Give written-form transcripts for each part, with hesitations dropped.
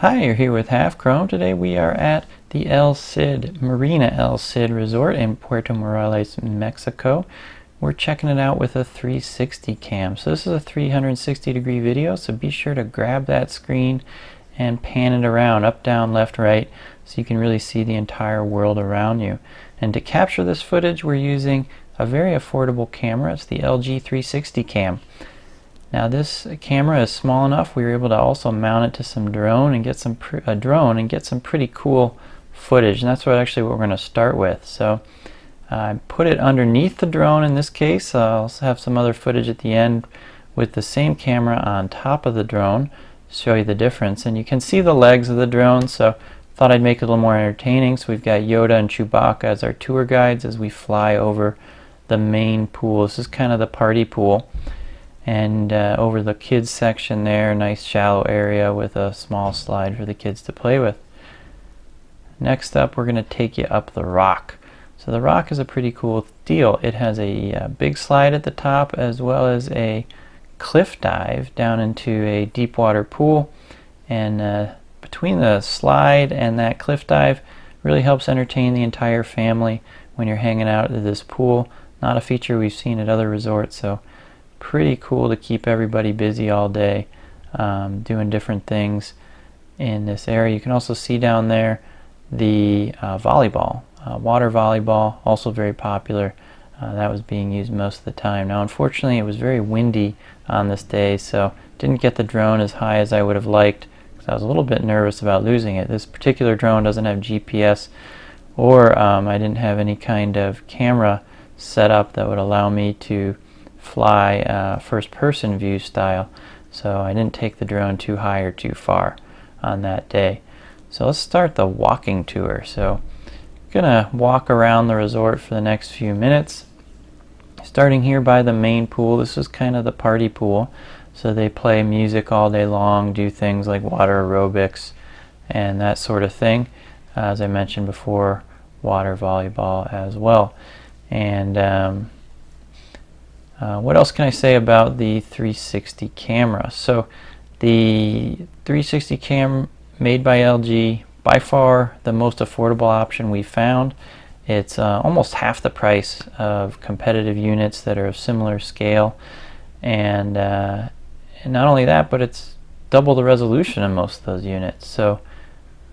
Hi, you're here with Half Chrome. Today we are at the El Cid, Marina El Cid Resort in Puerto Morales, Mexico. We're checking it out with a 360 cam. So this is a 360 degree video, so be sure to grab that screen and pan it around, up, down, left, right, so you can really see the entire world around you. And to capture this footage, we're using a very affordable camera. It's the LG 360 cam. Now this camera is small enough we were able to also mount it to some drone and get some pretty cool footage, and that's what we're going to start with. So I put it underneath the drone in this case. I'll also have some other footage at the end with the same camera on top of the drone to show you the difference, and you can see the legs of the drone, so thought I'd make it a little more entertaining. So we've got Yoda and Chewbacca as our tour guides as we fly over the main pool. This is kind of the party pool. And over the kids section there, nice shallow area with a small slide for the kids to play with. Next up, we're going to take you up the rock. So the rock is a pretty cool deal. It has a big slide at the top as well as a cliff dive down into a deep water pool, and between the slide and that cliff dive really helps entertain the entire family when you're hanging out at this pool. Not a feature we've seen at other resorts, so pretty cool to keep everybody busy all day doing different things in this area. You can also see down there the volleyball, water volleyball, also very popular. That was being used most of the time. Now unfortunately it was very windy on this day, so didn't get the drone as high as I would have liked because I was a little bit nervous about losing it. This particular drone doesn't have GPS, or I didn't have any kind of camera set up that would allow me to fly first-person view style, so I didn't take the drone too high or too far on that day. So let's start the walking tour. So I'm gonna walk around the resort for the next few minutes, starting here by the main pool. This is kind of the party pool, so they play music all day long, do things like water aerobics and that sort of thing. As I mentioned before, water volleyball as well. And what else can I say about the 360 camera? So the 360 cam made by LG, by far the most affordable option we found. It's almost half the price of competitive units that are of similar scale, and not only that, but it's double the resolution in most of those units. So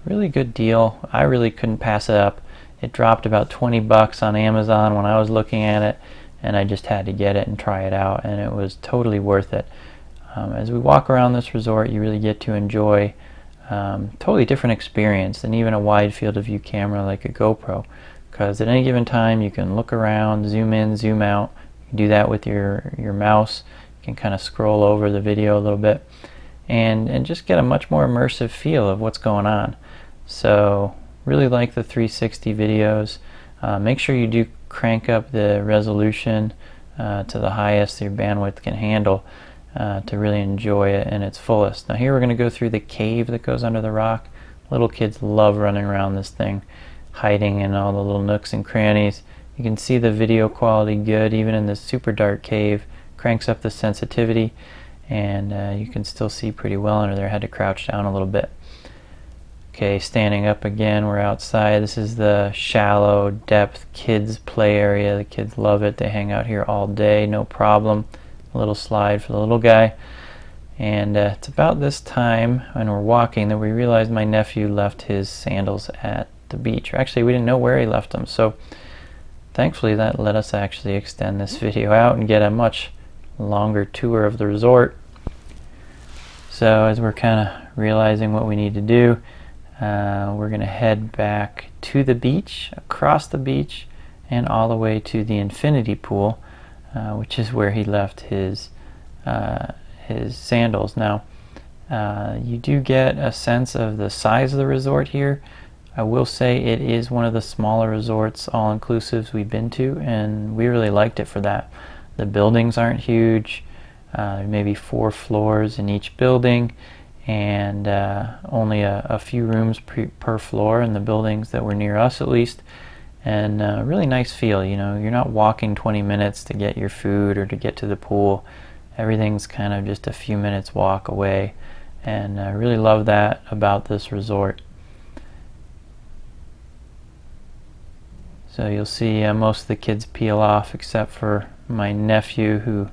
really good deal. I really couldn't pass it up. It dropped about 20 bucks on Amazon when I was looking at it, and I just had to get it and try it out, and it was totally worth it. As we walk around this resort, you really get to enjoy totally different experience than even a wide field of view camera like a GoPro, because at any given time you can look around, zoom in, zoom out. You can do that with your mouse. You can kind of scroll over the video a little bit and just get a much more immersive feel of what's going on. So really like the 360 videos. Make sure you do crank up the resolution to the highest your bandwidth can handle to really enjoy it in its fullest. Now here we're going to go through the cave that goes under the rock. Little kids love running around this thing, hiding in all the little nooks and crannies. You can see the video quality good even in this super dark cave. Cranks up the sensitivity, and you can still see pretty well under there. I had to crouch down a little bit. Okay, standing up again, we're outside. This is the shallow depth kids play area. The kids love it. They hang out here all day, no problem. A little slide for the little guy. And it's about this time when we're walking that we realized my nephew left his sandals at the beach. Or actually, we didn't know where he left them. So thankfully that let us actually extend this video out and get a much longer tour of the resort. So as we're kind of realizing what we need to do, we're going to head back to the beach, across the beach, and all the way to the infinity pool, which is where he left his sandals. Now, you do get a sense of the size of the resort here. I will say it is one of the smaller resorts, all-inclusives we've been to, and we really liked it for that. The buildings aren't huge. Maybe 4 floors in each building, and only a few rooms per floor in the buildings that were near us at least, and really nice feel. You know, you're not walking 20 minutes to get your food or to get to the pool. Everything's kind of just a few minutes walk away, and I really love that about this resort. So you'll see most of the kids peel off except for my nephew, who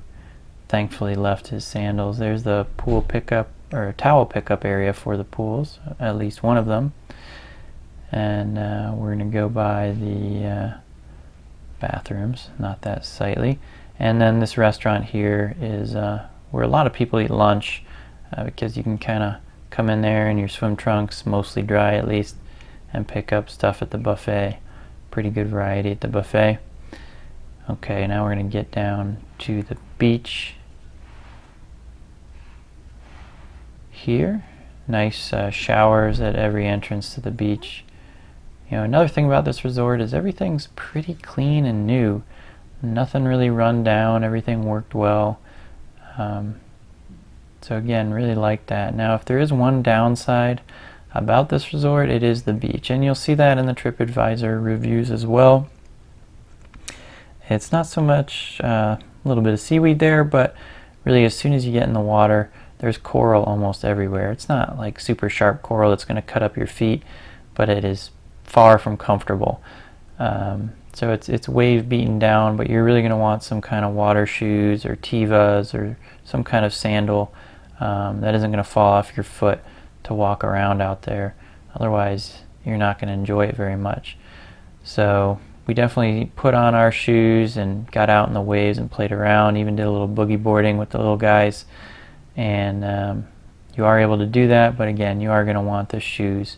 thankfully left his sandals. There's the pool pickup or towel pickup area for the pools, at least one of them. And we're going to go by the bathrooms, not that sightly. And then this restaurant here is where a lot of people eat lunch, because you can kind of come in there in your swim trunks, mostly dry at least, and pick up stuff at the buffet. Pretty good variety at the buffet. Okay, now we're going to get down to the beach here. Nice showers at every entrance to the beach. You know, another thing about this resort is everything's pretty clean and new. Nothing really run down, everything worked well. So again, really like that. Now, if there is one downside about this resort, it is the beach, and you'll see that in the TripAdvisor reviews as well. It's not so much a little bit of seaweed there, but really as soon as you get in the water, there's coral almost everywhere. It's not like super sharp coral that's going to cut up your feet, but it is far from comfortable. So it's wave beaten down, but you're really going to want some kind of water shoes or Tevas or some kind of sandal that isn't going to fall off your foot to walk around out there. Otherwise, you're not going to enjoy it very much. So we definitely put on our shoes and got out in the waves and played around, even did a little boogie boarding with the little guys. And you are able to do that, but again, you are going to want the shoes.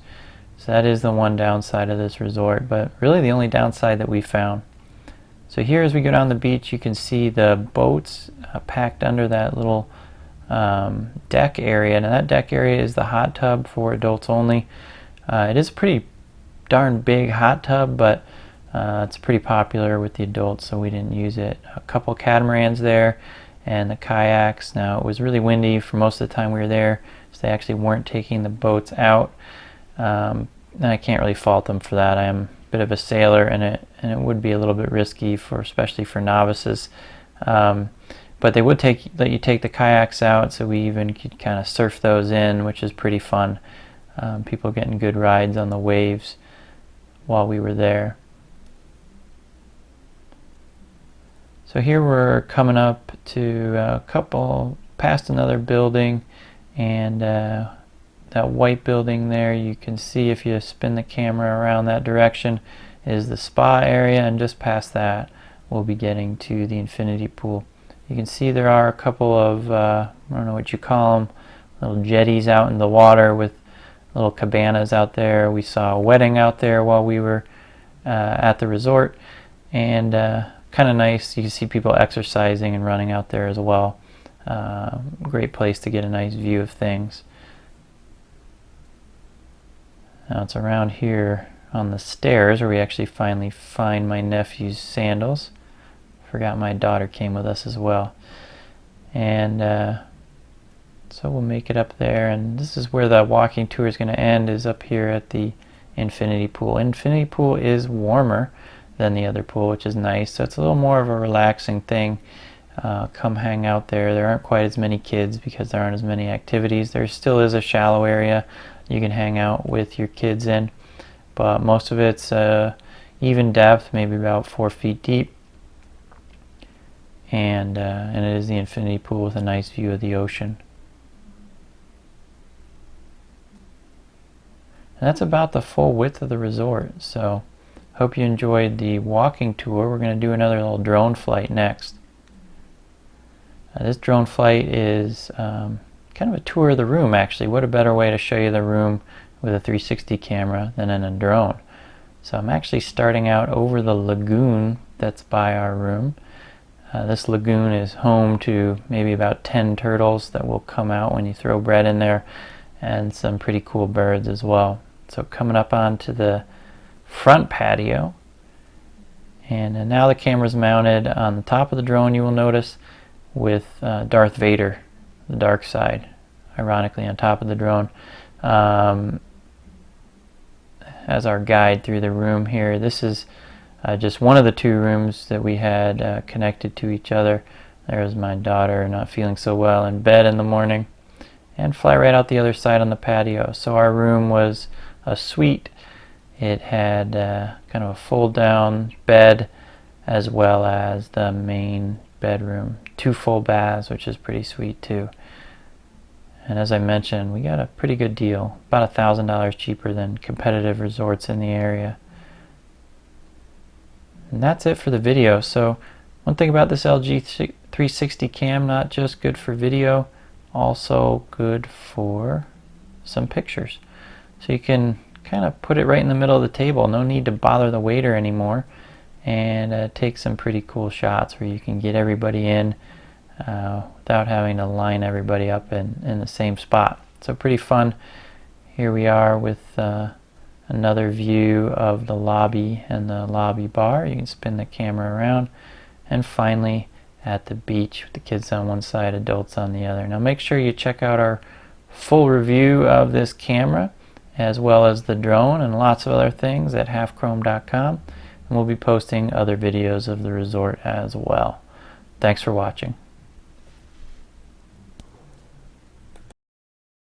So that is the one downside of this resort, but really the only downside that we found. So here as we go down the beach, you can see the boats packed under that little deck area. Now that deck area is the hot tub for adults only. It is a pretty darn big hot tub, but it's pretty popular with the adults, so we didn't use it. A couple catamarans there and the kayaks. Now it was really windy for most of the time we were there, so they actually weren't taking the boats out. And I can't really fault them for that. I am a bit of a sailor, and it would be a little bit risky especially for novices. But they would let you take the kayaks out, so we even could kind of surf those in, which is pretty fun. People getting good rides on the waves while we were there. So here we're coming up to past another building, and that white building there, you can see if you spin the camera around that direction, is the spa area, and just past that we'll be getting to the infinity pool. You can see there are a couple of, I don't know what you call them, little jetties out in the water with little cabanas out there. We saw a wedding out there while we were at the resort, and kind of nice. You can see people exercising and running out there as well. Great place to get a nice view of things. Now it's around here on the stairs where we actually finally find my nephew's sandals. Forgot my daughter came with us as well. And so we'll make it up there, and this is where the walking tour is going to end, is up here at the infinity pool. Infinity pool is warmer than the other pool, which is nice, so it's a little more of a relaxing thing. Come hang out there. There aren't quite as many kids because there aren't as many activities. There still is a shallow area you can hang out with your kids in, but most of it's even depth, maybe about 4 feet deep, and it is the infinity pool with a nice view of the ocean. And that's about the full width of the resort. So hope you enjoyed the walking tour. We're going to do another little drone flight next. This drone flight is kind of a tour of the room, actually. What a better way to show you the room with a 360 camera than in a drone. So I'm actually starting out over the lagoon that's by our room. This lagoon is home to maybe about 10 turtles that will come out when you throw bread in there, and some pretty cool birds as well. So coming up onto the front patio, and now the camera's mounted on the top of the drone, you will notice, with Darth Vader, the dark side, ironically on top of the drone, as our guide through the room here. This is just one of the 2 rooms that we had connected to each other. There's my daughter not feeling so well in bed in the morning, and fly right out the other side on the patio. So our room was a suite. It had kind of a fold down bed as well as the main bedroom. 2 full baths, which is pretty sweet too. And as I mentioned, we got a pretty good deal, about $1,000 cheaper than competitive resorts in the area. And that's it for the video. So one thing about this LG 360 cam, not just good for video, also good for some pictures. So you can kind of put it right in the middle of the table. No need to bother the waiter anymore, and take some pretty cool shots where you can get everybody in without having to line everybody up in the same spot. So pretty fun. Here we are with another view of the lobby and the lobby bar. You can spin the camera around, and finally at the beach with the kids on one side, adults on the other. Now make sure you check out our full review of this camera as well as the drone and lots of other things at halfchrome.com, and we'll be posting other videos of the resort as well. Thanks for watching.